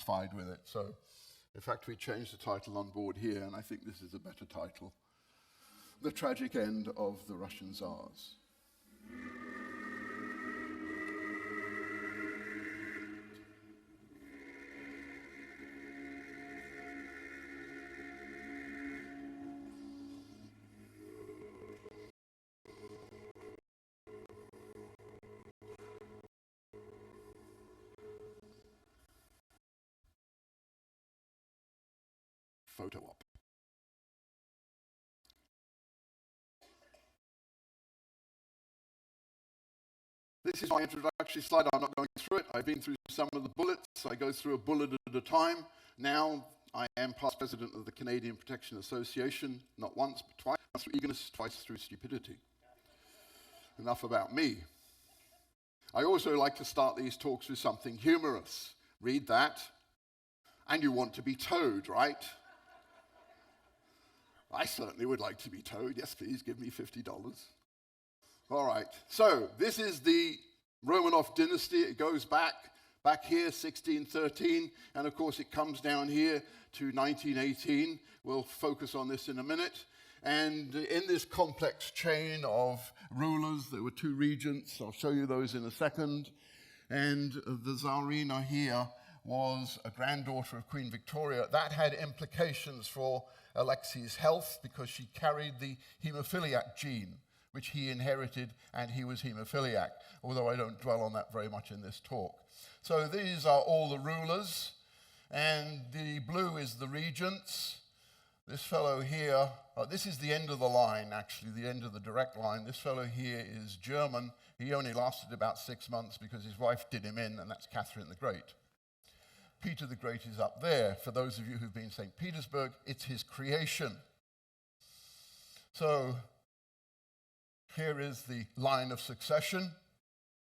satisfied with it. So, in fact, we changed the title on board here, and I think this is a better title. The Tragic End of the Russian Tsars. Photo op. This is my introductory slide. I'm not going through it. I've been through some of the bullets. I go through a bullet at a time. Now I am past president of the Canadian Protection Association, not once, but twice. Once through eagerness, twice through stupidity. Enough about me. I also like to start these talks with something humorous. Read that. And you want to be towed, right? I certainly would like to be towed. Yes, please, give me $50. All right, so this is the Romanov dynasty. It goes back here, 1613, and of course it comes down here to 1918. We'll focus on this in a minute. And in this complex chain of rulers, there were two regents. I'll show you those in a second. And the Tsarina here was a granddaughter of Queen Victoria. That had implications for Alexei's health because she carried the hemophiliac gene, which he inherited, and he was hemophiliac, although I don't dwell on that very much in this talk. So these are all the rulers, and the blue is the regents. This fellow here, this is the end of the line, actually, the end of the direct line. This fellow here is German. He only lasted about 6 months because his wife did him in, and that's Catherine the Great. Peter the Great is up there. For those of you who've been to St. Petersburg, it's his creation. So here is the line of succession.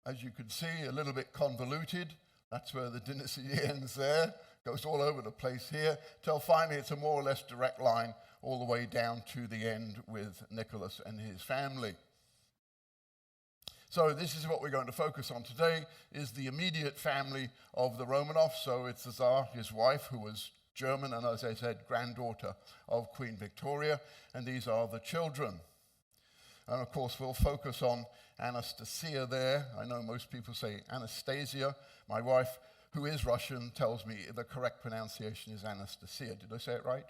As you can see, a little bit convoluted. That's where the dynasty ends there. Goes all over the place here, till finally it's a more or less direct line all the way down to the end with Nicholas and his family. So this is what we're going to focus on today, is the immediate family of the Romanovs. So it's the Tsar, his wife, who was German, and as I said, granddaughter of Queen Victoria, and these are the children. And of course, we'll focus on Anastasia there. I know most people say Anastasia. My wife, who is Russian, tells me the correct pronunciation is Anastasia. Did I say it right?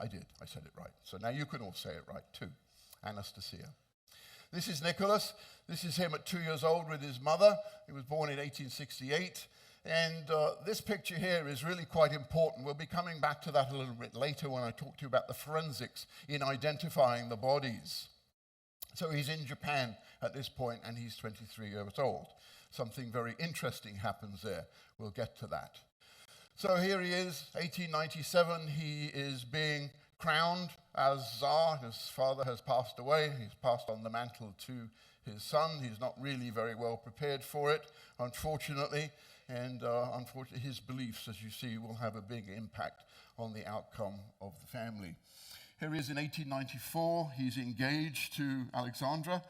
I did. I said it right. So now you can all say it right too. Anastasia. This is Nicholas. This is him at 2 years old with his mother. He was born in 1868. And this picture here is really quite important. We'll be coming back to that a little bit later when I talk to you about the forensics in identifying the bodies. So he's in Japan at this point, and he's 23 years old. Something very interesting happens there. We'll get to that. So here he is, 1897. He is being crowned as Tsar. His father has passed away. He's passed on the mantle to his son. He's not really very well prepared for it, unfortunately. And unfortunately, his beliefs, as you see, will have a big impact on the outcome of the family. Here he is in 1894. He's engaged to Alexandra.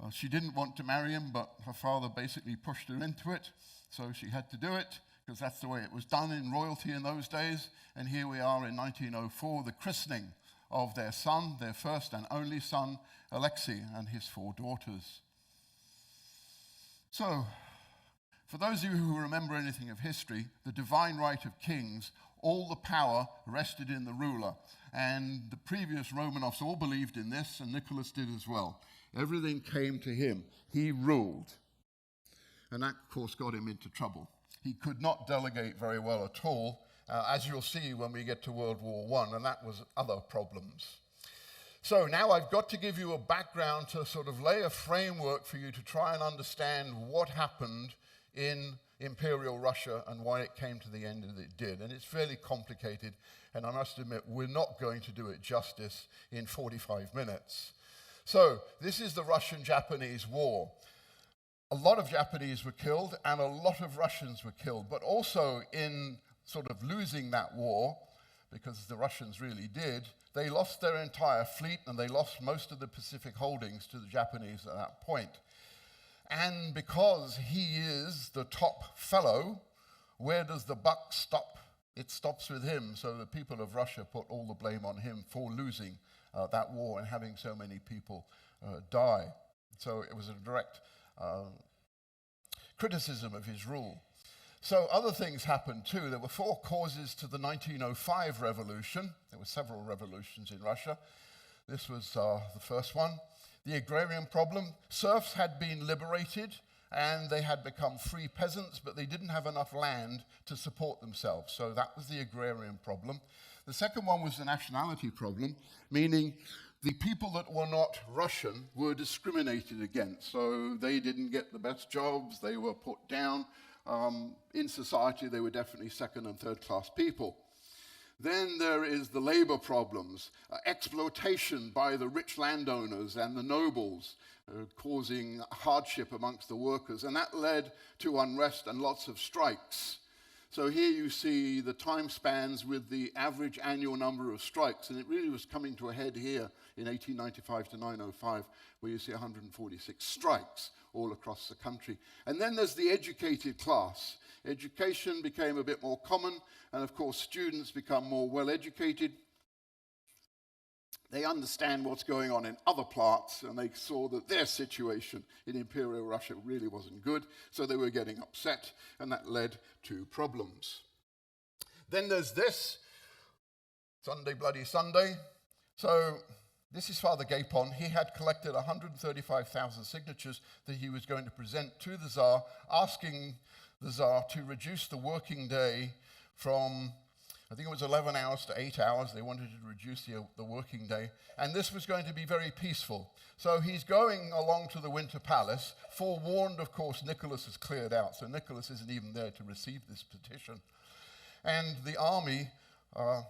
She didn't want to marry him, but her father basically pushed her into it, so she had to do it, because that's the way it was done in royalty in those days. And here we are in 1904, the christening of their son, their first and only son, Alexei, and his 4 daughters. So, for those of you who remember anything of history, the divine right of kings, all the power rested in the ruler. And the previous Romanovs all believed in this, and Nicholas did as well. Everything came to him. He ruled. And that, of course, got him into trouble. He could not delegate very well at all, as you'll see when we get to World War I, and that was other problems. So now I've got to give you a background to sort of lay a framework for you to try and understand what happened in Imperial Russia and why it came to the end that it did. And it's fairly complicated, and I must admit, we're not going to do it justice in 45 minutes. So this is the Russian-Japanese War. A lot of Japanese were killed and a lot of Russians were killed, but also in sort of losing that war, because the Russians really did, they lost their entire fleet and they lost most of the Pacific holdings to the Japanese at that point. And because he is the top fellow, where does the buck stop it stops with him. So the people of Russia put all the blame on him for losing that war and having so many people die. So it was a direct criticism of his rule. So other things happened too. There were 4 causes to the 1905 revolution. There were several revolutions in Russia. This was the first one. The agrarian problem. Serfs had been liberated and they had become free peasants, but they didn't have enough land to support themselves. So that was the agrarian problem. The second one was the nationality problem, meaning the people that were not Russian were discriminated against. So they didn't get the best jobs, they were put down. In society, they were definitely second and third class people. Then there is the labor problems, exploitation by the rich landowners and the nobles, causing hardship amongst the workers, and that led to unrest and lots of strikes. So here you see the time spans with the average annual number of strikes, and it really was coming to a head here in 1895 to 905, where you see 146 strikes all across the country. And then there's the educated class. Education became a bit more common, and of course students become more well-educated. They understand what's going on in other parts, and they saw that their situation in Imperial Russia really wasn't good, so they were getting upset, and that led to problems. Then there's this, Sunday Bloody Sunday. So this is Father Gapon. He had collected 135,000 signatures that he was going to present to the Tsar, asking the Tsar to reduce the working day from, I think it was 11 hours to 8 hours. They wanted to reduce the working day. And this was going to be very peaceful. So he's going along to the Winter Palace, forewarned, of course, Nicholas has cleared out. So Nicholas isn't even there to receive this petition. And the army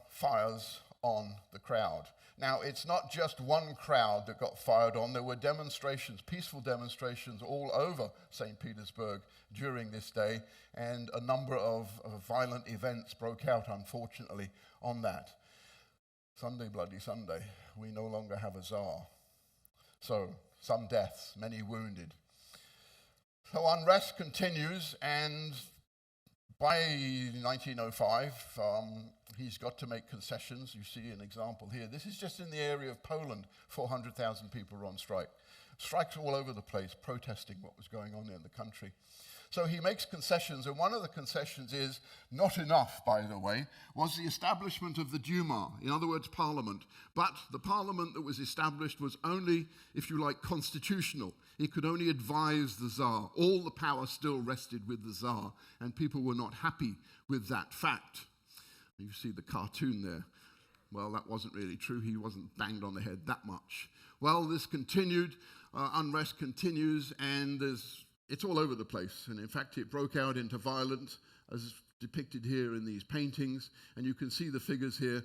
fires on the crowd. Now, it's not just one crowd that got fired on. There were demonstrations, peaceful demonstrations all over St. Petersburg during this day, and a number of violent events broke out, unfortunately, on that. Sunday Bloody Sunday, we no longer have a Tsar. So, some deaths, many wounded. So unrest continues, and by 1905, he's got to make concessions. You see an example here. This is just in the area of Poland. 400,000 people were on strike. Strikes all over the place, protesting what was going on in the country. So he makes concessions, and one of the concessions is, not enough, by the way, was the establishment of the Duma, in other words, Parliament. But the Parliament that was established was only, if you like, constitutional. It could only advise the Tsar. All the power still rested with the Tsar, and people were not happy with that fact. You see the cartoon there. Well, that wasn't really true. He wasn't banged on the head that much. Well, this continued, unrest continues, and it's all over the place. And in fact, it broke out into violence, as depicted here in these paintings. And you can see the figures here,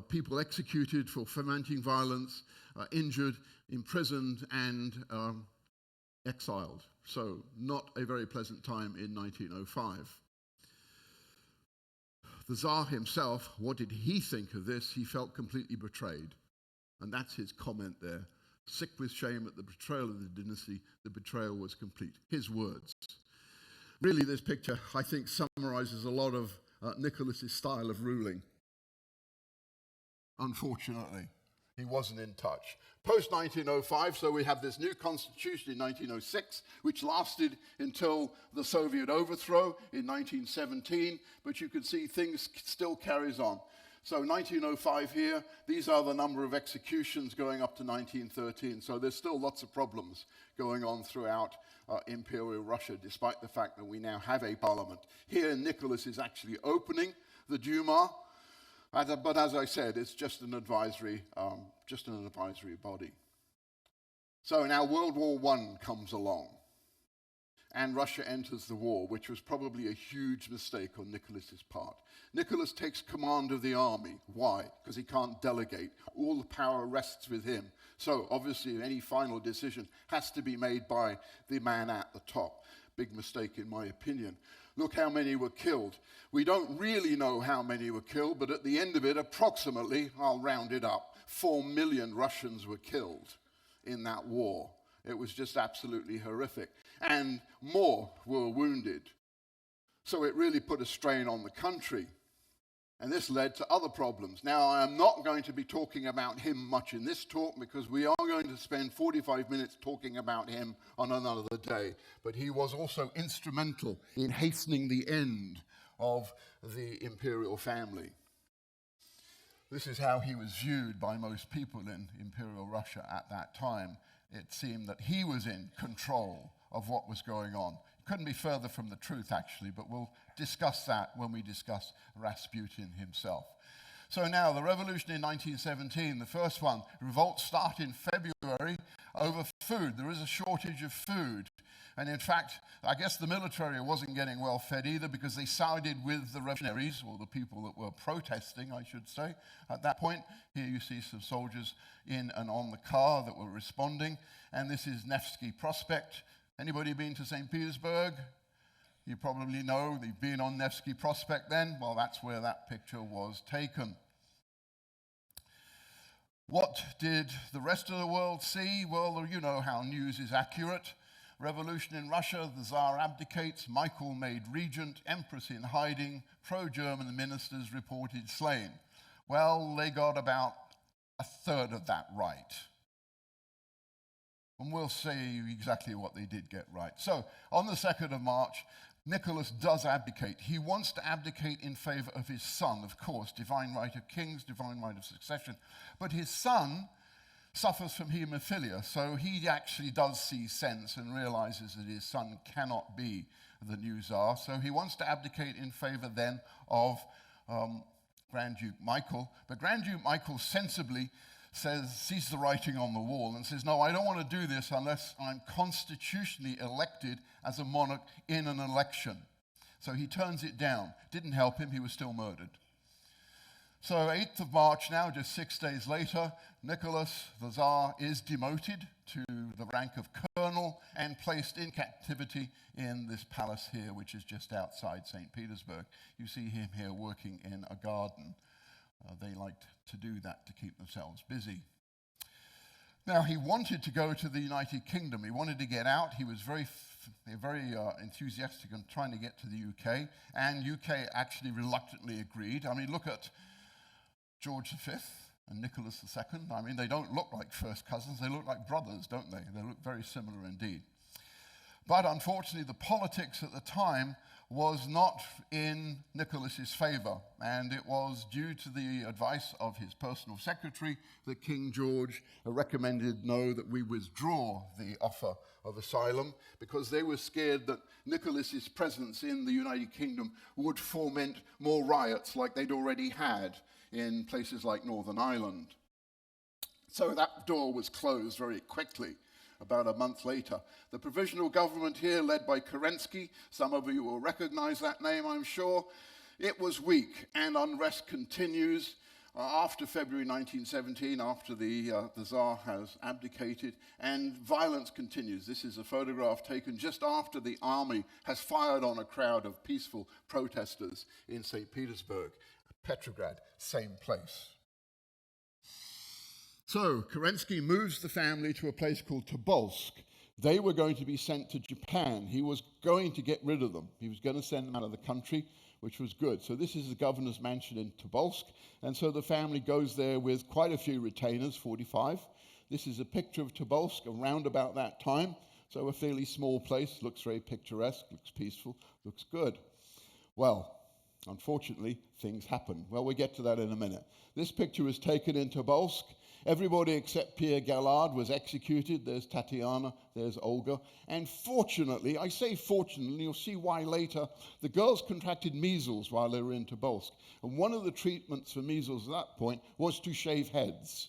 people executed for fomenting violence, injured, imprisoned, and exiled. So not a very pleasant time in 1905. The Tsar himself, what did he think of this? He felt completely betrayed. And that's his comment there. Sick with shame at the betrayal of the dynasty, the betrayal was complete. His words. Really, this picture, I think, summarizes a lot of Nicholas's style of ruling. Unfortunately, he wasn't in touch. Post-1905, so we have this new constitution in 1906, which lasted until the Soviet overthrow in 1917, but you can see things still carries on. So 1905 here, these are the number of executions going up to 1913, so there's still lots of problems going on throughout Imperial Russia, despite the fact that we now have a parliament. Here, Nicholas is actually opening the Duma, but as I said, it's just an advisory body. So now World War I comes along, and Russia enters the war, which was probably a huge mistake on Nicholas's part. Nicholas takes command of the army. Why? Because he can't delegate. All the power rests with him. So obviously any final decision has to be made by the man at the top. Big mistake in my opinion. Look how many were killed. We don't really know how many were killed, but at the end of it, approximately, I'll round it up, 4 million Russians were killed in that war. It was just absolutely horrific. And more were wounded. So it really put a strain on the country. And this led to other problems. Now, I am not going to be talking about him much in this talk because we are going to spend 45 minutes talking about him on another day. But he was also instrumental in hastening the end of the imperial family. This is how he was viewed by most people in Imperial Russia at that time. It seemed that he was in control of what was going on. It couldn't be further from the truth, actually, but we'll discuss that when we discuss Rasputin himself. So now, the revolution in 1917, the first one, revolts start in February over food. There is a shortage of food. And in fact, I guess the military wasn't getting well fed either because they sided with the revolutionaries, or the people that were protesting, I should say. At that point, here you see some soldiers in and on the car that were responding. And this is Nevsky Prospect. Anybody been to St. Petersburg? You probably know they've been on Nevsky Prospect then. Well, that's where that picture was taken. What did the rest of the world see? Well, you know how news is accurate. Revolution in Russia, the Tsar abdicates, Michael made regent, empress in hiding, pro-German ministers reported slain. Well, they got about a third of that right. And we'll see exactly what they did get right. So, on the 2nd of March, Nicholas does abdicate. He wants to abdicate in favor of his son, of course, divine right of kings, divine right of succession. But his son suffers from haemophilia, so he actually does see sense and realizes that his son cannot be the new Tsar. So he wants to abdicate in favor then of Grand Duke Michael. But Grand Duke Michael sensibly sees the writing on the wall and says, no, I don't want to do this unless I'm constitutionally elected as a monarch in an election. So he turns it down. Didn't help him, he was still murdered. So 8th of March now, just 6 days later, Nicholas, the Tsar, is demoted to the rank of colonel and placed in captivity in this palace here, which is just outside St. Petersburg. You see him here working in a garden. They liked to do that to keep themselves busy. Now, he wanted to go to the United Kingdom. He wanted to get out. He was very enthusiastic on trying to get to the UK, and UK actually reluctantly agreed. I mean, look at George V and Nicholas II. I mean, they don't look like first cousins. They look like brothers, don't they? They look very similar indeed. But unfortunately, the politics at the time was not in Nicholas's favor, and it was due to the advice of his personal secretary that King George recommended that we withdraw the offer of asylum, because they were scared that Nicholas's presence in the United Kingdom would foment more riots like they'd already had in places like Northern Ireland. So that door was closed very quickly. About a month later, the provisional government here, led by Kerensky, some of you will recognize that name, I'm sure, it was weak, and unrest continues after February 1917, after the Tsar has abdicated, and violence continues. This is a photograph taken just after the army has fired on a crowd of peaceful protesters in St. Petersburg. Petrograd, same place. So, Kerensky moves the family to a place called Tobolsk. They were going to be sent to Japan. He was going to get rid of them. He was going to send them out of the country, which was good. So this is the governor's mansion in Tobolsk. And so the family goes there with quite a few retainers, 45. This is a picture of Tobolsk around about that time. So a fairly small place, looks very picturesque, looks peaceful, looks good. Well, unfortunately, things happen. Well, we'll get to that in a minute. This picture was taken in Tobolsk. Everybody except Pierre Gallard was executed. There's Tatiana, there's Olga. And fortunately, I say fortunately, you'll see why later, the girls contracted measles while they were in Tobolsk. And one of the treatments for measles at that point was to shave heads,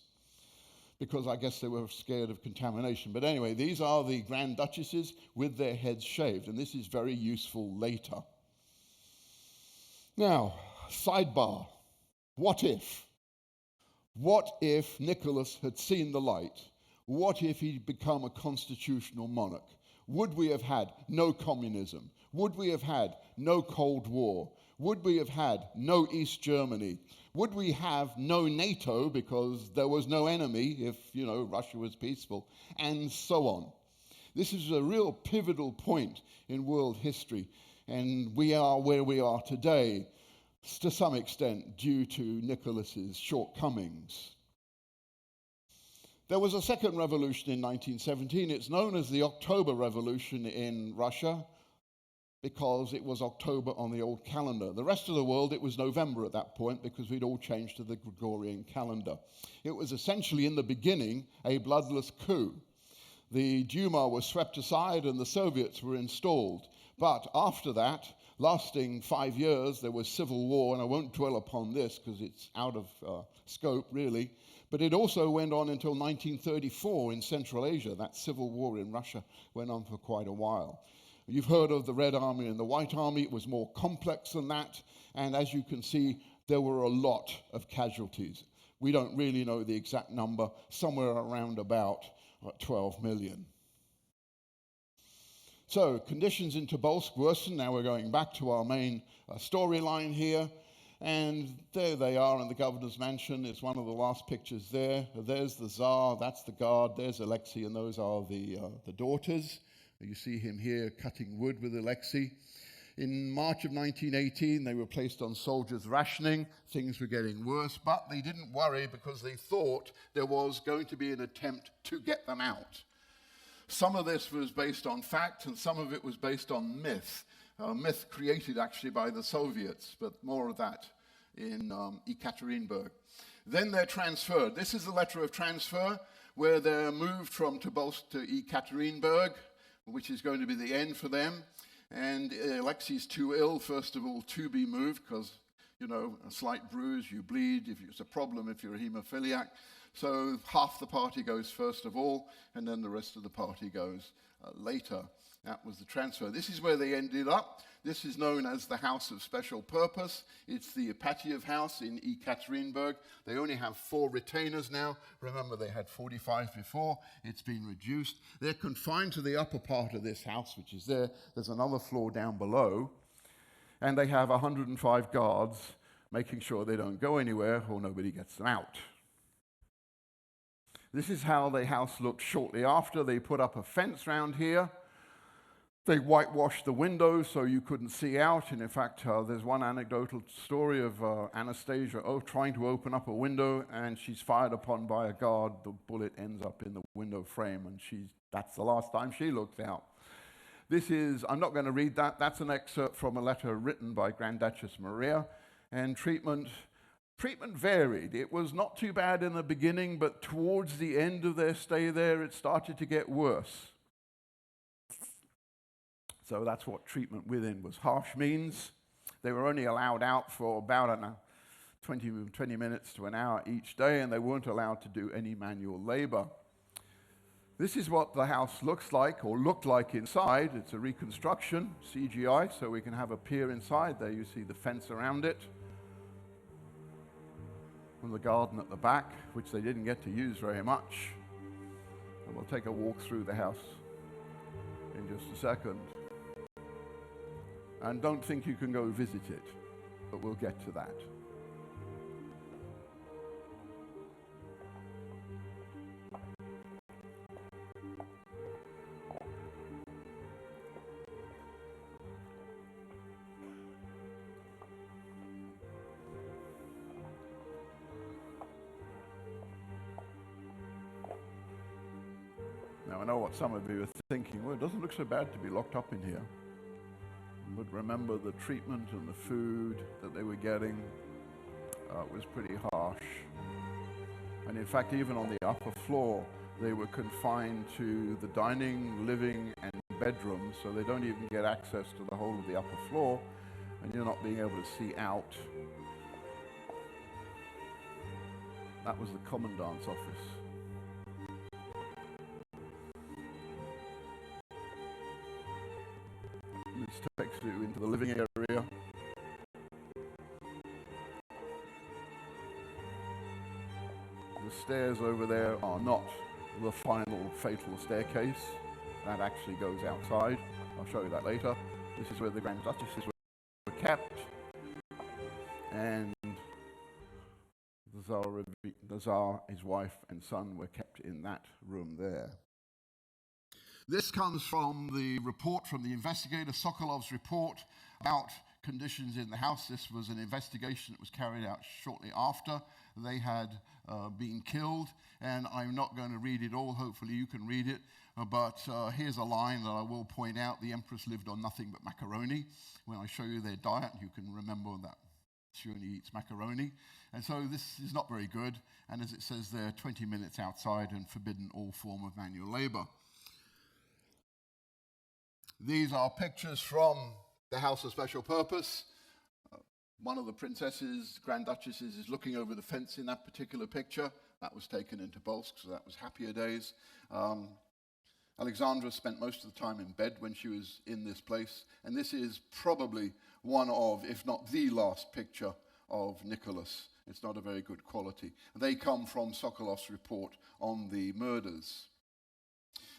because I guess they were scared of contamination. But anyway, these are the Grand Duchesses with their heads shaved, and this is very useful later. Now, sidebar, what if? What if Nicholas had seen the light? What if he'd become a constitutional monarch? Would we have had no communism? Would we have had no Cold War? Would we have had no East Germany? Would we have no NATO because there was no enemy if, Russia was peaceful, and so on? This is a real pivotal point in world history, and we are where we are today. to some extent due to Nicholas's shortcomings. There was a second revolution in 1917. It's known as the October Revolution in Russia because it was October on the old calendar. The rest of the world, it was November at that point because we'd all changed to the Gregorian calendar. It was essentially, in the beginning, a bloodless coup. The Duma was swept aside and the Soviets were installed. But after that, lasting 5 years, there was civil war, and I won't dwell upon this because it's out of scope, really. But it also went on until 1934 in Central Asia. That civil war in Russia went on for quite a while. You've heard of the Red Army and the White Army. It was more complex than that. And as you can see, there were a lot of casualties. We don't really know the exact number, somewhere around about 12 million. So conditions in Tobolsk worsened. Now we're going back to our main storyline here. And there they are in the governor's mansion. It's one of the last pictures there. There's the Tsar, that's the guard, there's Alexei, and those are the daughters. You see him here cutting wood with Alexei. In March of 1918, they were placed on soldiers' rationing. Things were getting worse, but they didn't worry because they thought there was going to be an attempt to get them out. Some of this was based on fact, and some of it was based on myth. Myth created actually by the Soviets, but more of that in Ekaterinburg. Then they're transferred. This is a letter of transfer where they're moved from Tobolsk to Ekaterinburg, which is going to be the end for them. And Alexei's too ill, first of all, to be moved because, you know, a slight bruise, you bleed. It's a problem if you're a haemophiliac. So half the party goes first of all, and then the rest of the party goes later. That was the transfer. This is where they ended up. This is known as the House of Special Purpose. It's the Ipatiev House in Ekaterinburg. They only have 4 retainers now. Remember, they had 45 before. It's been reduced. They're confined to the upper part of this house, which is there. There's another floor down below. And they have 105 guards making sure they don't go anywhere or nobody gets them out. This is how the house looked shortly after. They put up a fence round here. They whitewashed the windows so you couldn't see out. And in fact, there's one anecdotal story of Anastasia trying to open up a window, and she's fired upon by a guard. The bullet ends up in the window frame, and that's the last time she looked out. This is, I'm not going to read that. That's an excerpt from a letter written by Grand Duchess Maria. And treatment varied. It was not too bad in the beginning, but towards the end of their stay there, it started to get worse. So that's what treatment within was harsh means. They were only allowed out for about 20 minutes to an hour each day, and they weren't allowed to do any manual labor. This is what the house looks like, or looked like inside. It's a reconstruction, CGI, so we can have a peer inside. There you see the fence around it. And the garden at the back, which they didn't get to use very much. And we'll take a walk through the house in just a second. And don't think you can go visit it, but we'll get to that. Now I know what some of you are thinking, well, it doesn't look so bad to be locked up in here. But remember, the treatment and the food that they were getting was pretty harsh. And in fact, even on the upper floor, they were confined to the dining, living, and bedrooms, so they don't even get access to the whole of the upper floor, and you're not being able to see out. That was the commandant's office. This takes you into the living area. The stairs over there are not the final fatal staircase. That actually goes outside. I'll show you that later. This is where the Grand Duchesses were kept. And the Tsar, his wife and son were kept in that room there. This comes from the report from the investigator, Sokolov's report about conditions in the house. This was an investigation that was carried out shortly after they had been killed, and I'm not going to read it all. Hopefully you can read it, but here's a line that I will point out. The empress lived on nothing but macaroni. When I show you their diet, you can remember that she only eats macaroni. And so this is not very good, and as it says there, 20 minutes outside and forbidden all form of manual labor. These are pictures from the House of Special Purpose. One of the princesses, Grand Duchesses, is looking over the fence in that particular picture. That was taken in Tobolsk, so that was happier days. Alexandra spent most of the time in bed when she was in this place, and this is probably one of, if not the last picture of Nicholas. It's not a very good quality. They come from Sokolov's report on the murders.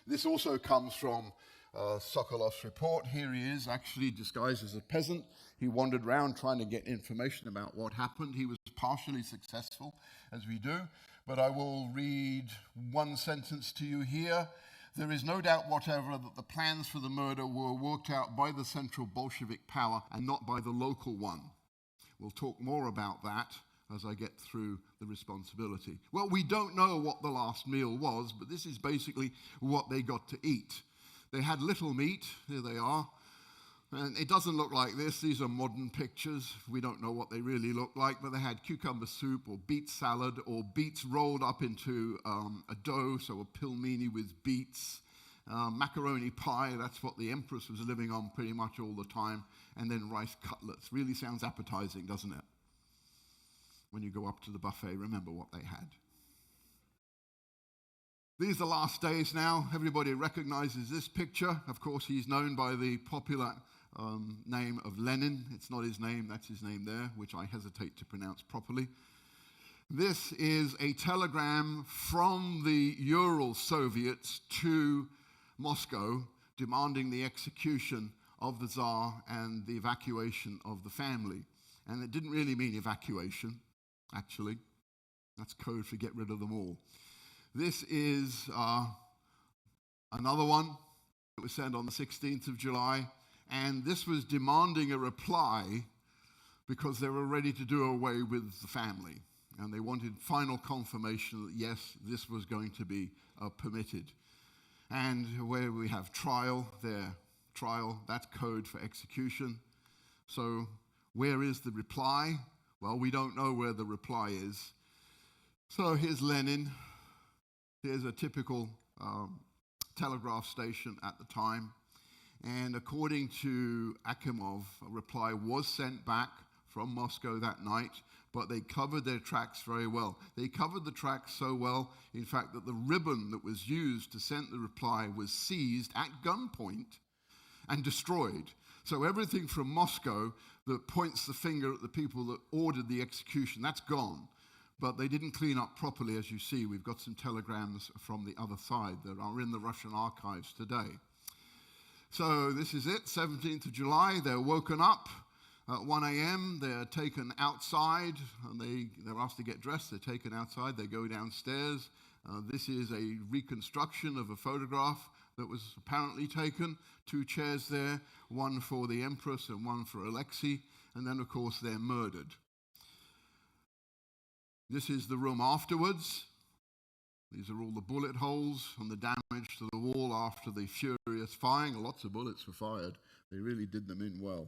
This also comes from Sokolov's report. Here he is, actually disguised as a peasant. He wandered around trying to get information about what happened. He was partially successful, as we do, but I will read one sentence to you here. There is no doubt whatever that the plans for the murder were worked out by the central Bolshevik power and not by the local one. We'll talk more about that as I get through the responsibility. Well, we don't know what the last meal was, but this is basically what they got to eat. They had little meat, here they are, and it doesn't look like this. These are modern pictures. We don't know what they really look like, but they had cucumber soup or beet salad or beets rolled up into a dough, so a pilmeni with beets, macaroni pie, that's what the empress was living on pretty much all the time, and then rice cutlets. Really sounds appetizing, doesn't it? When you go up to the buffet, remember what they had. These are the last days now. Everybody recognizes this picture. Of course, he's known by the popular name of Lenin. It's not his name, that's his name there, which I hesitate to pronounce properly. This is a telegram from the Ural Soviets to Moscow demanding the execution of the Tsar and the evacuation of the family. And it didn't really mean evacuation, actually. That's code for get rid of them all. This is another one that was sent on the 16th of July, and this was demanding a reply because they were ready to do away with the family, and they wanted final confirmation that, yes, this was going to be permitted. And where we have trial, that's code for execution. So where is the reply? Well, we don't know where the reply is. So here's Lenin. Here's a typical telegraph station at the time. And according to Akimov, a reply was sent back from Moscow that night, but they covered their tracks very well. They covered the tracks so well, in fact, that the ribbon that was used to send the reply was seized at gunpoint and destroyed. So everything from Moscow that points the finger at the people that ordered the execution, that's gone. But they didn't clean up properly, as you see. We've got some telegrams from the other side that are in the Russian archives today. So this is it, 17th of July. They're woken up at 1 a.m. They're taken outside, and they're asked to get dressed. They're taken outside. They go downstairs. This is a reconstruction of a photograph that was apparently taken. 2 chairs there, one for the Empress and one for Alexei. And then, of course, they're murdered. This is the room afterwards. These are all the bullet holes and the damage to the wall after the furious firing. Lots of bullets were fired. They really did them in well.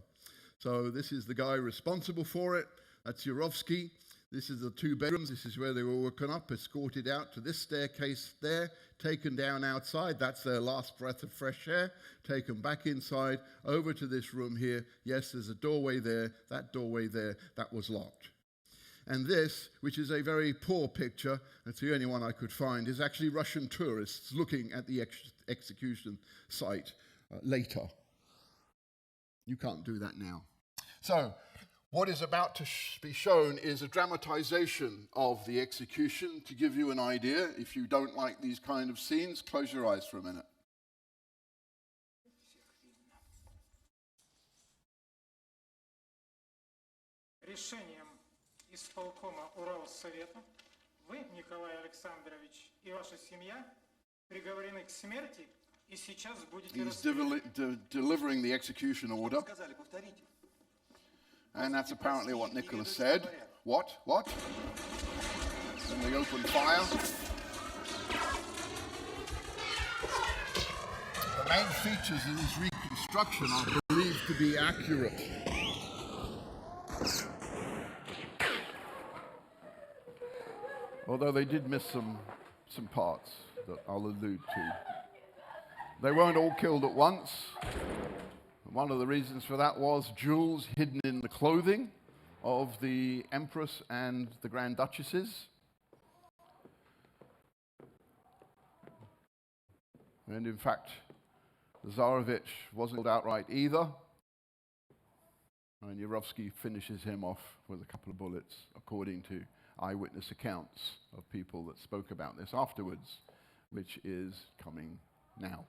So this is the guy responsible for it. That's Yurovsky. This is the 2 bedrooms. This is where they were woken up, escorted out to this staircase there, taken down outside. That's their last breath of fresh air. Taken back inside, over to this room here. Yes, there's a doorway there. That doorway there, that was locked. And this, which is a very poor picture, it's the only one I could find, is actually Russian tourists looking at the execution site later. You can't do that now. So, what is about to be shown is a dramatization of the execution. To give you an idea, if you don't like these kind of scenes, close your eyes for a minute. Решением исполкома Уралсовета вы, Николай Александрович, и ваша семья приговорены к смерти и сейчас будете He's delivering the execution order. And that's apparently what Nicholas said. What? And they opened fire. The main features of this reconstruction are believed to be accurate. Although they did miss some parts that I'll allude to. They weren't all killed at once. One of the reasons for that was jewels hidden in the clothing of the Empress and the Grand Duchesses. And in fact, the Tsarevich wasn't killed outright either. And Yurovsky finishes him off with a couple of bullets, according to eyewitness accounts of people that spoke about this afterwards, which is coming now.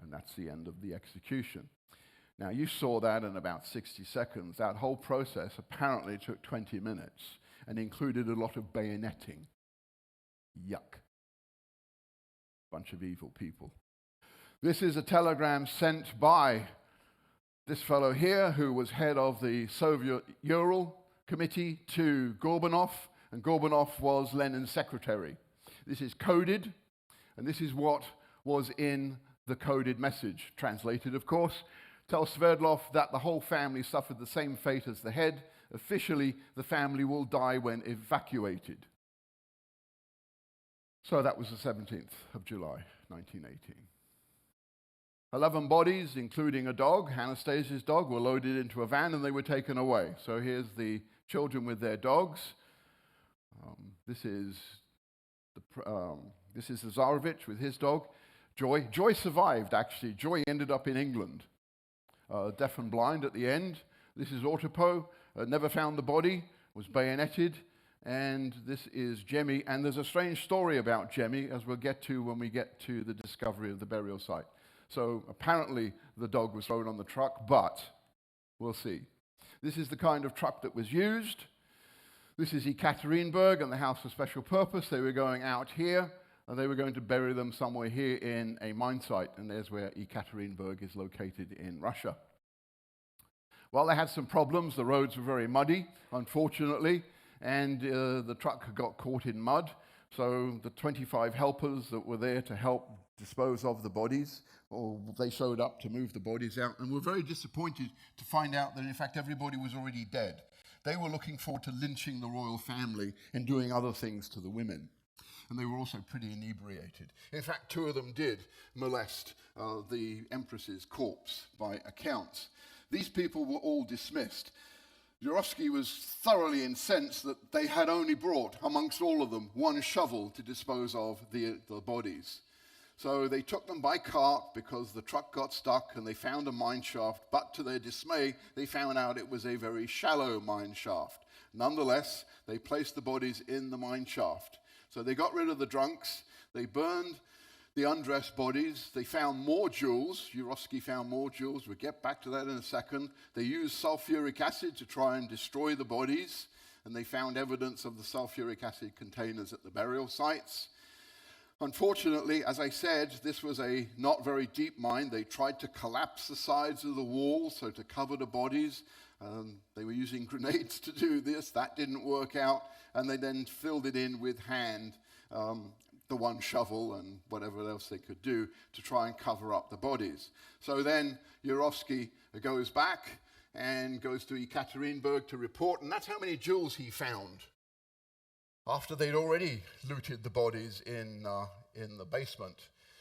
And that's the end of the execution. Now, you saw that in about 60 seconds. That whole process apparently took 20 minutes and included a lot of bayoneting. Yuck. Bunch of evil people. This is a telegram sent by this fellow here, who was head of the Soviet Ural Committee, to Gorbanov, and Gorbanov was Lenin's secretary. This is coded, and this is what was in the coded message. Translated, of course, tells Sverdlov that the whole family suffered the same fate as the head. Officially, the family will die when evacuated. So that was the 17th of July, 1918. 11 bodies, including a dog, Anastasia's dog, were loaded into a van and they were taken away. So here's the children with their dogs. This is the Tsarevich with his dog. Joy. Joy survived, actually. Joy ended up in England, deaf and blind at the end. This is Autopo, never found the body, was bayoneted. And this is Jemmy. And there's a strange story about Jemmy, as we'll get to when we get to the discovery of the burial site. So apparently the dog was thrown on the truck, but we'll see. This is the kind of truck that was used. This is Ekaterinburg and the House of Special Purpose. They were going out here, and they were going to bury them somewhere here in a mine site. And there's where Ekaterinburg is located in Russia. Well, they had some problems. The roads were very muddy, unfortunately, and the truck got caught in mud. So the 25 helpers that were there to help dispose of the bodies, or they showed up to move the bodies out, and were very disappointed to find out that in fact everybody was already dead. They were looking forward to lynching the royal family and doing other things to the women. And they were also pretty inebriated. In fact, 2 of them did molest the Empress's corpse by accounts. These people were all dismissed. Yurovsky was thoroughly incensed that they had only brought, amongst all of them, 1 shovel to dispose of the bodies. So they took them by cart because the truck got stuck and they found a mine shaft, but to their dismay, they found out it was a very shallow mine shaft. Nonetheless, they placed the bodies in the mine shaft. So they got rid of the drunks, they burned the undressed bodies, they found more jewels. Yurovsky found more jewels. We'll get back to that in a second. They used sulfuric acid to try and destroy the bodies, and they found evidence of the sulfuric acid containers at the burial sites. Unfortunately, as I said, this was a not very deep mine. They tried to collapse the sides of the wall, so to cover the bodies. They were using grenades to do this. That didn't work out. And they then filled it in with hand, the 1 shovel and whatever else they could do to try and cover up the bodies. So then Yurovsky goes back and goes to Ekaterinburg to report, and that's how many jewels he found after they'd already looted the bodies in the basement.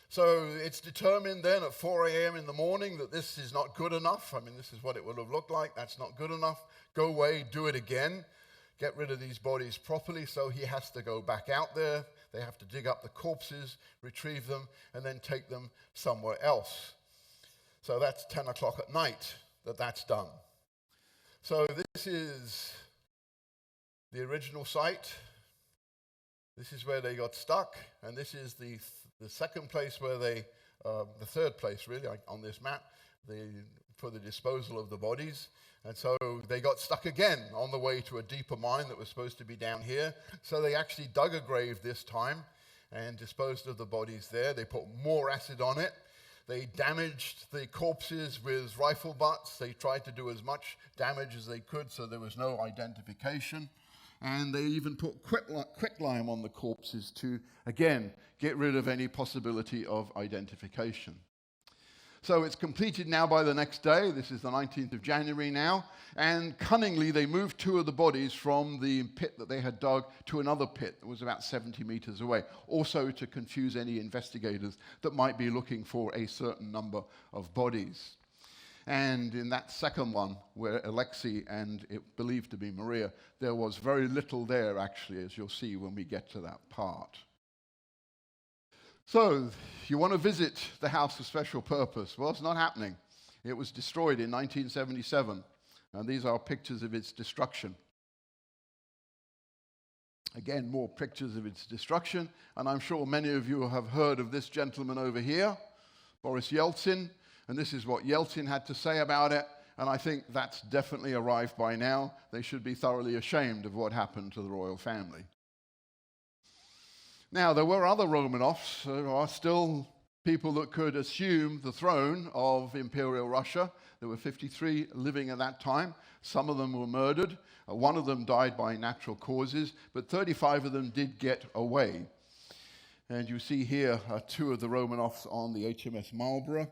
So it's determined then at 4 a.m. in the morning that this is not good enough. I mean, this is what it would have looked like. That's not good enough. Go away, do it again. Get rid of these bodies properly. So he has to go back out there. They have to dig up the corpses, retrieve them, and then take them somewhere else. So that's 10 o'clock at night that's done. So this is the original site. This is where they got stuck, and this is the second place where they, the third place really on this map, for the disposal of the bodies. And so they got stuck again on the way to a deeper mine that was supposed to be down here. So they actually dug a grave this time and disposed of the bodies there. They put more acid on it. They damaged the corpses with rifle butts. They tried to do as much damage as they could so there was no identification. And they even put quicklime on the corpses to, again, get rid of any possibility of identification. So it's completed now by the next day. This is the 19th of January now. And cunningly, they moved two of the bodies from the pit that they had dug to another pit that was about 70 meters away, also to confuse any investigators that might be looking for a certain number of bodies. And in that second one, where Alexei and it believed to be Maria, there was very little there, actually, as you'll see when we get to that part. So, you want to visit the House of Special Purpose. Well, it's not happening. It was destroyed in 1977, and these are pictures of its destruction. Again, more pictures of its destruction, and I'm sure many of you have heard of this gentleman over here, Boris Yeltsin, and this is what Yeltsin had to say about it, and I think that's definitely arrived by now. They should be thoroughly ashamed of what happened to the royal family. Now, there were other Romanovs. There are still people that could assume the throne of Imperial Russia. There were 53 living at that time. Some of them were murdered. One of them died by natural causes, but 35 of them did get away. And you see here two of the Romanovs on the HMS Marlborough,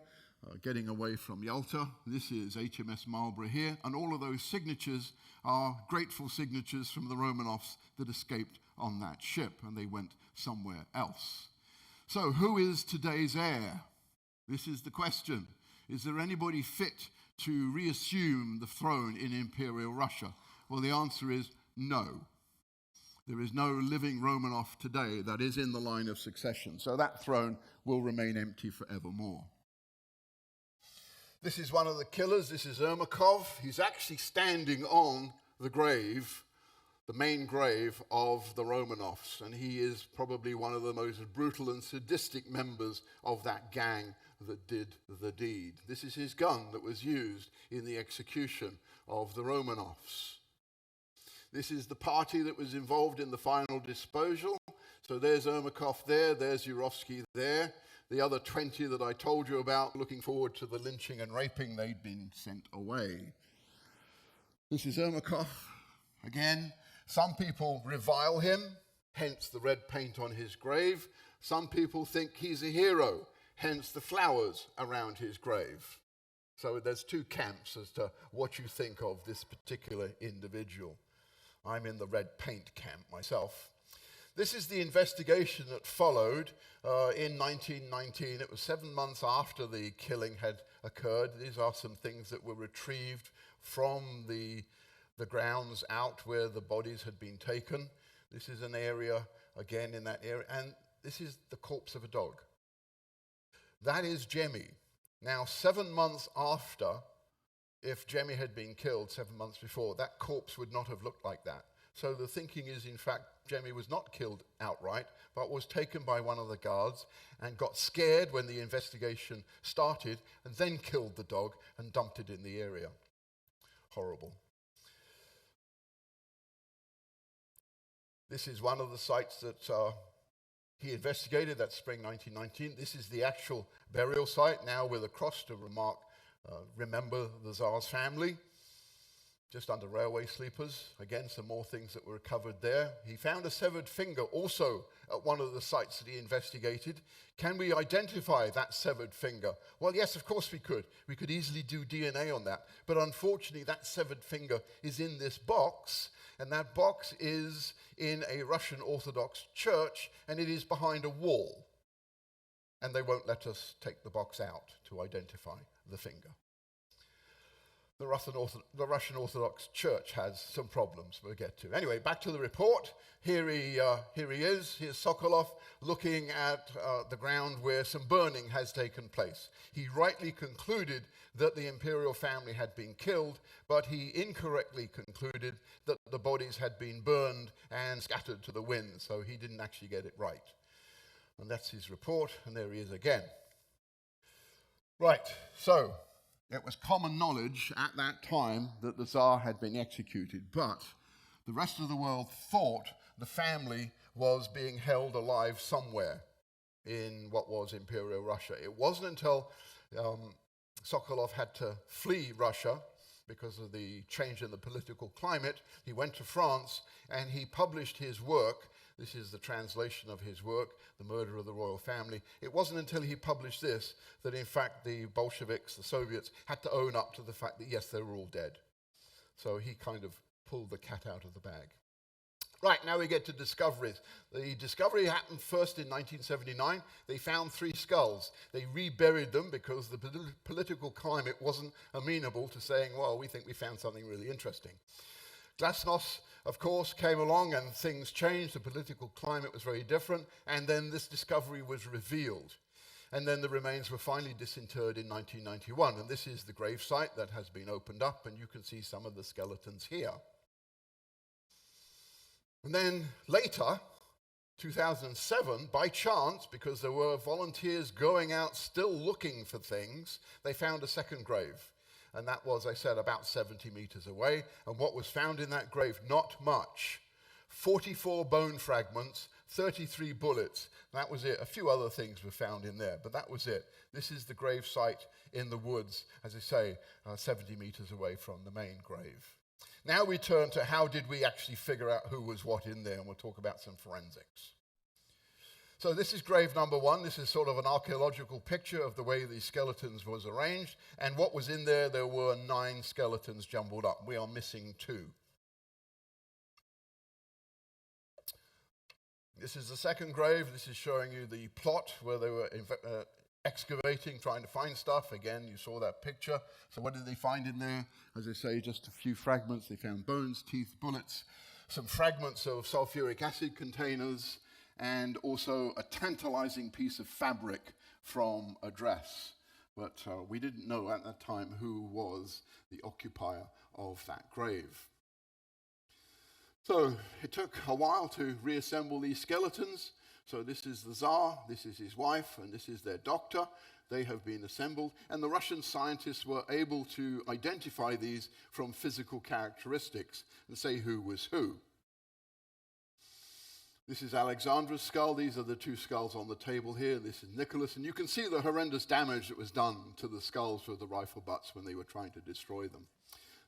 getting away from Yalta. This is HMS Marlborough here, and all of those signatures are grateful signatures from the Romanovs that escaped on that ship, and they went somewhere else. So, who is today's heir? This is the question. Is there anybody fit to reassume the throne in Imperial Russia? Well, the answer is no. There is no living Romanov today that is in the line of succession, so that throne will remain empty forevermore. This is one of the killers. This is Ermakov. He's actually standing on the grave, the main grave of the Romanovs, and he is probably one of the most brutal and sadistic members of that gang that did the deed. This is his gun that was used in the execution of the Romanovs. This is the party that was involved in the final disposal. So there's Ermakov there, there's Yurovsky there. The other 20 that I told you about, looking forward to the lynching and raping, they'd been sent away. This is Ermakov again. Some people revile him, hence the red paint on his grave. Some people think he's a hero, hence the flowers around his grave. So there's two camps as to what you think of this particular individual. I'm in the red paint camp myself. This is the investigation that followed in 1919. It was 7 months after the killing had occurred. These are some things that were retrieved from the grounds out where the bodies had been taken. This is an area, again, in that area. And this is the corpse of a dog. That is Jemmy. Now, 7 months after, if Jemmy had been killed 7 months before, that corpse would not have looked like that. So the thinking is, in fact, Jemmy was not killed outright, but was taken by one of the guards and got scared when the investigation started, and then killed the dog and dumped it in the area. Horrible. This is one of the sites that he investigated, that's spring 1919. This is the actual burial site, now with a cross to remember the Tsar's family. Just under railway sleepers. Again, some more things that were recovered there. He found a severed finger also at one of the sites that he investigated. Can we identify that severed finger? Well, yes, of course we could. We could easily do DNA on that. But unfortunately, that severed finger is in this box, and that box is in a Russian Orthodox church, and it is behind a wall. And they won't let us take the box out to identify the finger. The Russian Orthodox Church has some problems we'll get to. Anyway, back to the report. Here he is. Here's Sokolov looking at the ground where some burning has taken place. He rightly concluded that the imperial family had been killed, but he incorrectly concluded that the bodies had been burned and scattered to the wind, so he didn't actually get it right. And that's his report, and there he is again. Right, so it was common knowledge at that time that the Tsar had been executed, but the rest of the world thought the family was being held alive somewhere. in what was Imperial Russia. It wasn't until Sokolov had to flee Russia because of the change in the political climate. He went to France and he published his work. This is the translation of his work, The Murder of the Royal Family. It wasn't until he published this that, in fact, the Bolsheviks, the Soviets, had to own up to the fact that, yes, they were all dead. So he kind of pulled the cat out of the bag. Right, now we get to discoveries. The discovery happened first in 1979. They found 3 skulls. They reburied them because the political climate wasn't amenable to saying, well, we think we found something really interesting. Glasnost, of course, came along and things changed. The political climate was very different. And then this discovery was revealed. And then the remains were finally disinterred in 1991. And this is the grave site that has been opened up. And you can see some of the skeletons here. And then later, 2007, by chance, because there were volunteers going out still looking for things, they found a second grave. And that was, I said, about 70 meters away. And what was found in that grave? Not much. 44 bone fragments, 33 bullets. That was it. A few other things were found in there, but that was it. This is the grave site in the woods, as I say, 70 meters away from the main grave. Now we turn to how did we actually figure out who was what in there, and we'll talk about some forensics. So this is grave number 1. This is sort of an archaeological picture of the way the skeletons was arranged. And what was in there, there were 9 skeletons jumbled up. We are missing 2. This is the second grave. This is showing you the plot where they were excavating, trying to find stuff. Again, you saw that picture. So what did they find in there? As I say, just a few fragments. They found bones, teeth, bullets, some fragments of sulfuric acid containers, and also a tantalizing piece of fabric from a dress. But we didn't know at that time who was the occupier of that grave. So it took a while to reassemble these skeletons. So this is the Tsar, this is his wife, and this is their doctor. They have been assembled, and the Russian scientists were able to identify these from physical characteristics and say who was who. This is Alexandra's skull. These are the 2 skulls on the table here. This is Nicholas, and you can see the horrendous damage that was done to the skulls with the rifle butts when they were trying to destroy them.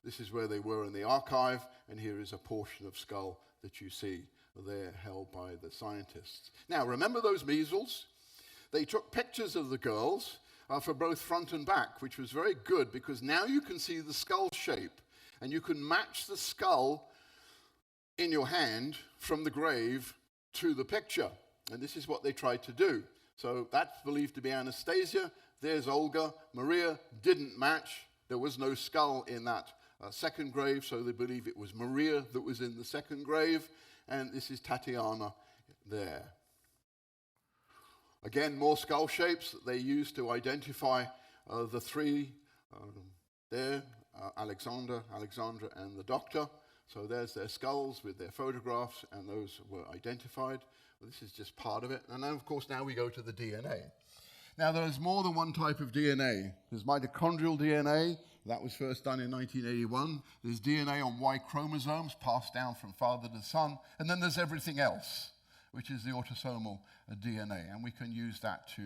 This is where they were in the archive, and here is a portion of skull that you see there held by the scientists. Now, remember those measles? They took pictures of the girls for both front and back, which was very good because now you can see the skull shape, and you can match the skull in your hand from the grave to the picture. And this is what they tried to do. So that's believed to be Anastasia. There's Olga. Maria didn't match. There was no skull in that second grave, so they believe it was Maria that was in the second grave. And this is Tatiana there. Again, more skull shapes that they used to identify the 3 there, Alexandra, and the doctor. So there's their skulls with their photographs, and those were identified. Well, this is just part of it. And then, of course, now we go to the DNA. Now, there's more than one type of DNA. There's mitochondrial DNA. That was first done in 1981. There's DNA on Y chromosomes passed down from father to son. And then there's everything else, which is the autosomal DNA. And we can use that to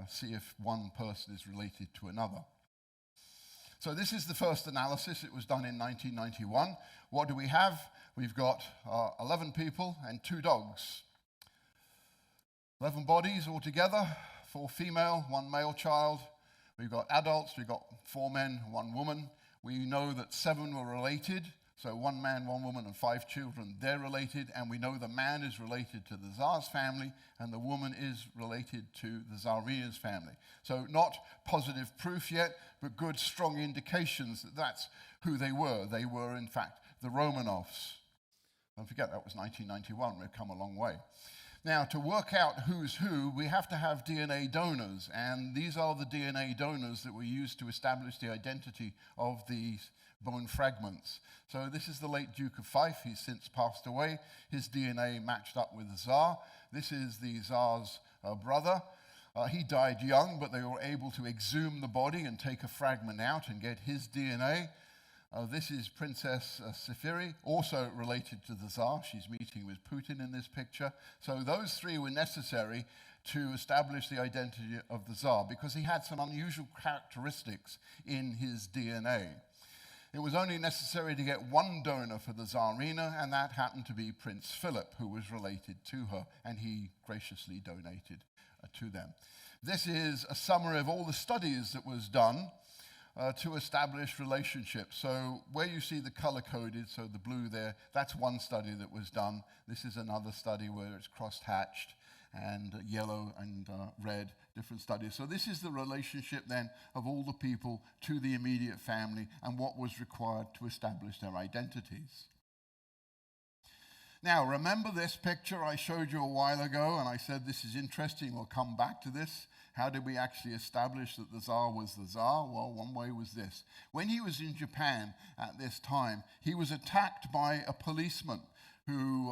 see if one person is related to another. So this is the first analysis. It was done in 1991. What do we have? We've got 11 people and 2 dogs. 11 bodies altogether, 4 female, 1 male child. We've got adults, we've got 4 men, 1 woman. We know that 7 were related. So 1 man, 1 woman, and 5 children, they're related. And we know the man is related to the Tsar's family, and the woman is related to the Tsarina's family. So not positive proof yet, but good, strong indications that that's who they were. They were, in fact, the Romanovs. Don't forget, that was 1991. We've come a long way. Now, to work out who's who, we have to have DNA donors. And these are the DNA donors that were used to establish the identity of these bone fragments. So this is the late Duke of Fife. He's since passed away. His DNA matched up with the Tsar. This is the Tsar's brother. He died young, but they were able to exhume the body and take a fragment out and get his DNA. This is Princess Sefiri, also related to the Tsar. She's meeting with Putin in this picture. So those three were necessary to establish the identity of the Tsar because he had some unusual characteristics in his DNA. It was only necessary to get one donor for the Tsarina, and that happened to be Prince Philip, who was related to her, and he graciously donated to them. This is a summary of all the studies that was done to establish relationships. So where you see the color-coded, so the blue there, that's one study that was done. This is another study where it's cross-hatched, and yellow and red, different studies. So this is the relationship then of all the people to the immediate family and what was required to establish their identities. Now, remember this picture I showed you a while ago, and I said this is interesting, we'll come back to this. How did we actually establish that the Tsar was the Tsar? Well, one way was this. When he was in Japan at this time, he was attacked by a policeman who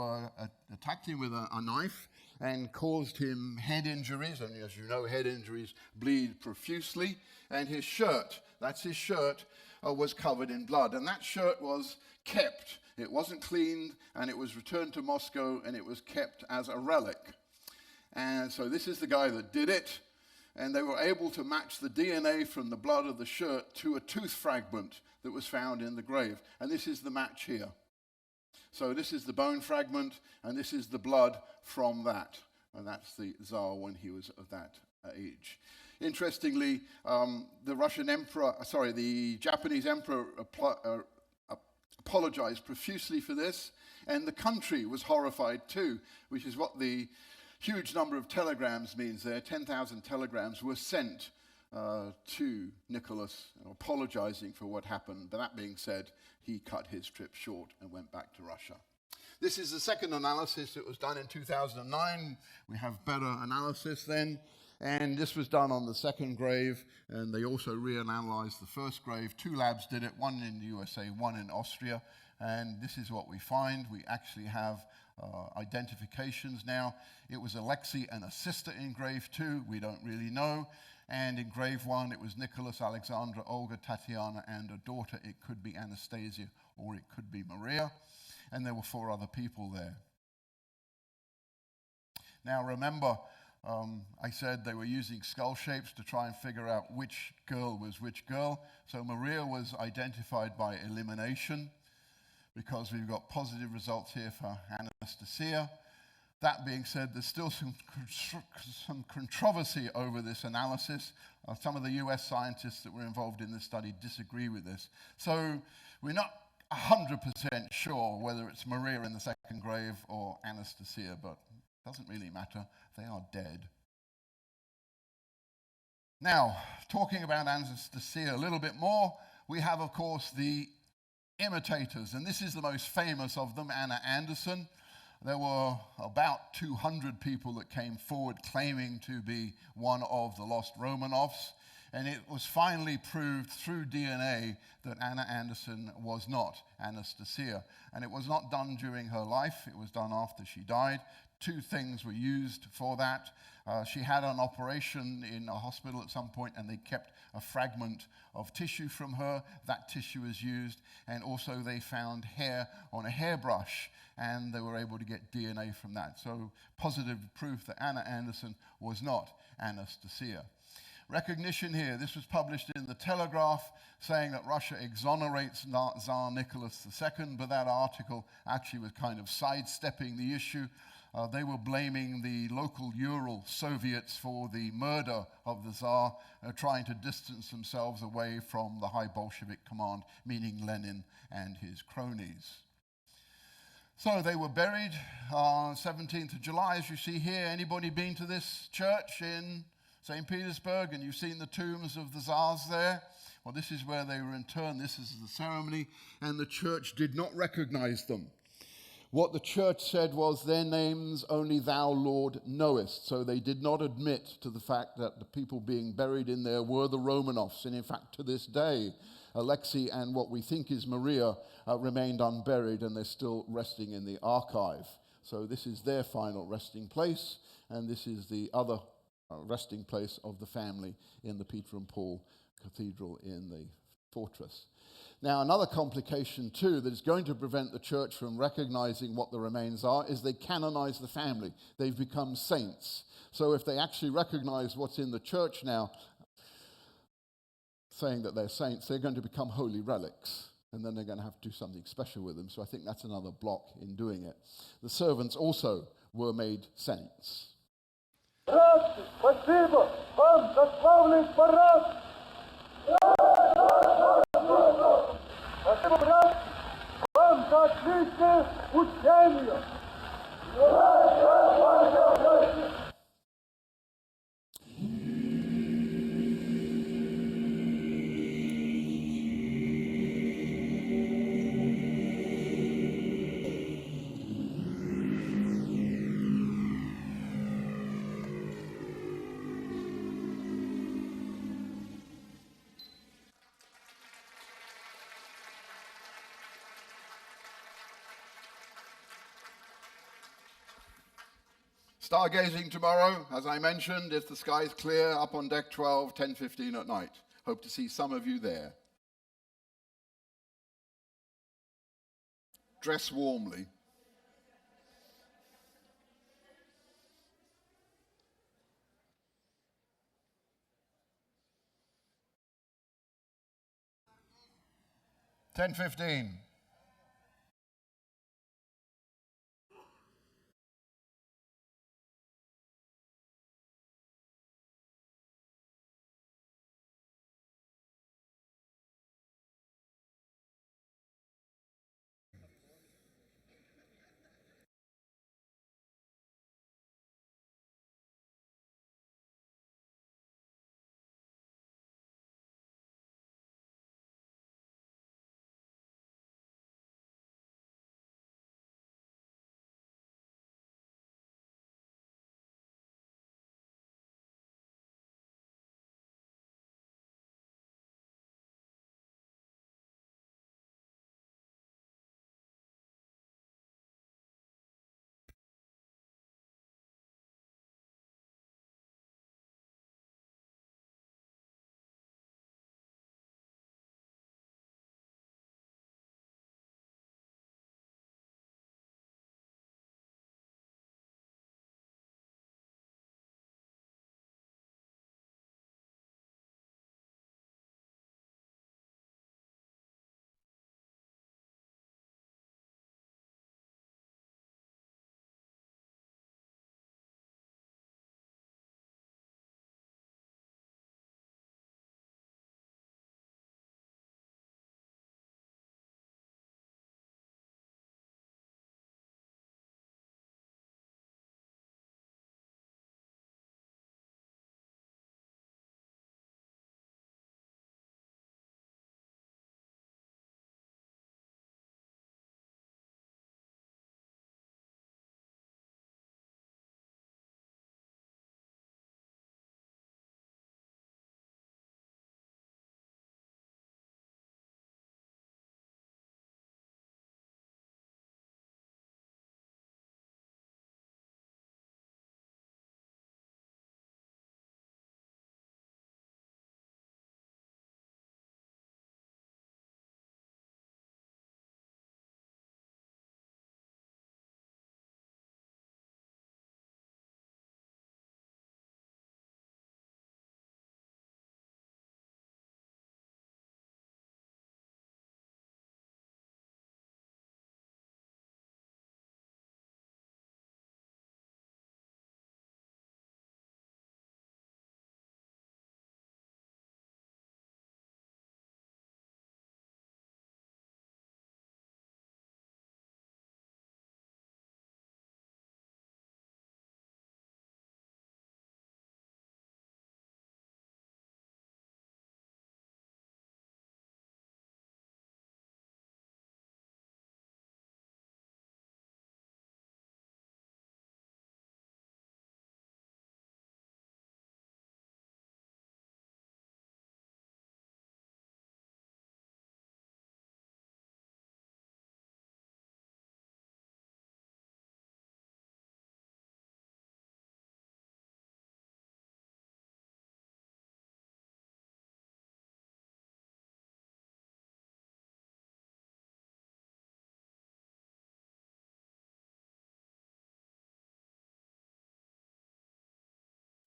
attacked him with a knife and caused him head injuries. And as you know, head injuries bleed profusely. And his shirt, that's his shirt, was covered in blood. And that shirt was kept. It wasn't cleaned, and it was returned to Moscow, and it was kept as a relic. And so this is the guy that did it. And they were able to match the DNA from the blood of the shirt to a tooth fragment that was found in the grave. And this is the match here. So this is the bone fragment, and this is the blood from that. And that's the Tsar when he was of that age. Interestingly, the Japanese emperor apologized profusely for this, and the country was horrified too, which is what the huge number of telegrams means there. 10,000 telegrams were sent to Nicholas apologizing for what happened. But that being said, he cut his trip short and went back to Russia. This is the second analysis that was done in 2009. We have better analysis then. And this was done on the second grave, and they also reanalyzed the first grave. 2 labs did it, one in the USA, one in Austria. And this is what we find. We actually have identifications now. It was Alexei and a sister in grave 2. We don't really know. And in grave 1, it was Nicholas, Alexandra, Olga, Tatiana, and a daughter. It could be Anastasia, or it could be Maria. And there were 4 other people there. Now remember, I said they were using skull shapes to try and figure out which girl was which girl. So Maria was identified by elimination, because we've got positive results here for Anastasia. That being said, there's still some controversy over this analysis. Some of the US scientists that were involved in this study disagree with this. So we're not 100% sure whether it's Maria in the second grave or Anastasia, but it doesn't really matter. They are dead. Now, talking about Anastasia a little bit more, we have, of course, the imitators, and this is the most famous of them, Anna Anderson. There were about 200 people that came forward claiming to be one of the lost Romanovs, and it was finally proved through DNA that Anna Anderson was not Anastasia. And it was not done during her life, it was done after she died. 2 things were used for that. She had an operation in a hospital at some point, and they kept a fragment of tissue from her. That tissue was used, and also they found hair on a hairbrush, and they were able to get DNA from that. So positive proof that Anna Anderson was not Anastasia. Recognition here, this was published in the Telegraph, saying that Russia exonerates Czar Nicholas II, but that article actually was kind of sidestepping the issue. They were blaming the local Ural Soviets for the murder of the Tsar, trying to distance themselves away from the high Bolshevik command, meaning Lenin and his cronies. So they were buried on 17th of July, as you see here. Anybody been to this church in St. Petersburg, and you've seen the tombs of the Tsars there? Well, this is where they were interned. This is the ceremony, and the church did not recognize them. What the church said was, their names only thou, Lord, knowest. So they did not admit to the fact that the people being buried in there were the Romanovs. And in fact, to this day, Alexei and what we think is Maria remained unburied, and they're still resting in the archive. So this is their final resting place, and this is the other resting place of the family in the Peter and Paul Cathedral in the fortress. Now, another complication, too, that is going to prevent the church from recognizing what the remains are is they canonize the family. They've become saints. So if they actually recognize what's in the church now, saying that they're saints, they're going to become holy relics. And then they're going to have to do something special with them. So I think that's another block in doing it. The servants also were made saints. Братцы, спасибо вам за славный парад! Спасибо, братцы, вам за отличное учение! Stargazing tomorrow, as I mentioned, if the sky's clear, up on deck 12, 10:15 at night. Hope to see some of you there. Dress warmly. (10:15)